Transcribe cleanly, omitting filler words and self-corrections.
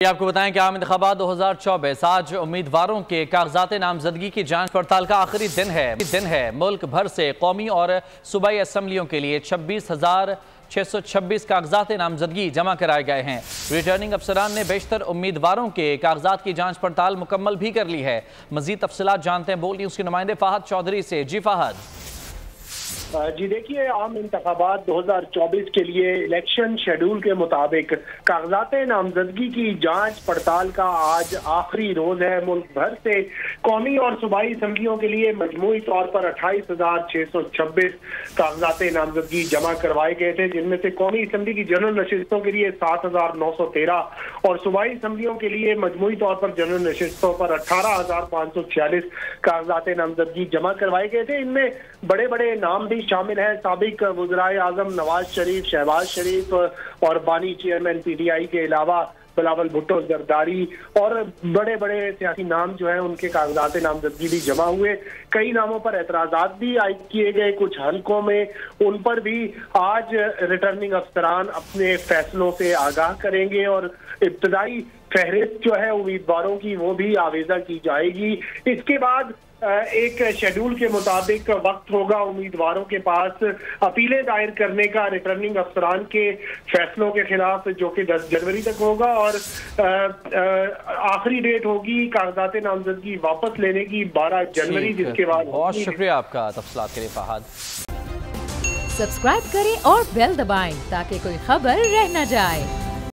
आपको बताएं कि आम इंतखाबात 2024 आज उम्मीदवारों के कागजात नामजदगी की जांच पड़ताल का आखिरी दिन है। मुल्क भर से कौमी और सूबाई असम्बलियों के लिए 26,626 कागजात नामजदगी जमा कराए गए हैं। रिटर्निंग अफसरान ने बेशतर उम्मीदवारों के कागजात की जांच पड़ताल मुकम्मल भी कर ली है। मजीद तफसीलात जानते हैं बोल न्यूज़ के नुमाइंदे फाहद चौधरी से। जी फाहद। जी देखिए, आम इंतखाबात 2024 के लिए इलेक्शन शेड्यूल के मुताबिक कागजात नामजदगी की जांच पड़ताल का आज आखिरी रोज है। मुल्क भर से कौमी और सूबाई असम्बलियों के लिए मजमूई तौर पर 28,626 कागजात नामजदगी जमा करवाए गए थे, जिनमें से कौमी असम्बली की जनरल नशिस्तों के लिए 7,913 और सूबाई असम्बलियों के लिए मजमूई तौर पर जनरल नशिस्तों पर 18,546 कागजात नामजदगी जमा करवाए गए थे। इनमें बड़े बड़े नाम भी शामिल हैं। साबिक वज़ीर आज़म नवाज शरीफ, शहबाज शरीफ और बानी चेयरमैन PTI के अलावा बिलावल भुट्टो, जरदारी और बड़े बड़े सियासी नाम जो है उनके कागजात नामजदगी भी जमा हुए। कई नामों पर एतराज़ात भी आयद किए गए कुछ हलकों में, उन पर भी आज रिटर्निंग अफसरान अपने फैसलों से आगाह करेंगे और इब्तदाई फहरिस्त जो है उम्मीदवारों की वो भी आवेजा की जाएगी। इसके बाद एक शेड्यूल के मुताबिक वक्त होगा उम्मीदवारों के पास अपीलें दायर करने का रिटर्निंग अफसरान के फैसलों के खिलाफ, जो कि 10 जनवरी तक होगा, और आखिरी डेट होगी कागजात नामजदगी वापस लेने की 12 जनवरी, जिसके बाद। बहुत शुक्रिया आपका तफसीलात के लिए फाहद। सब्सक्राइब करें और बेल दबाएं ताकि कोई खबर रह न जाए।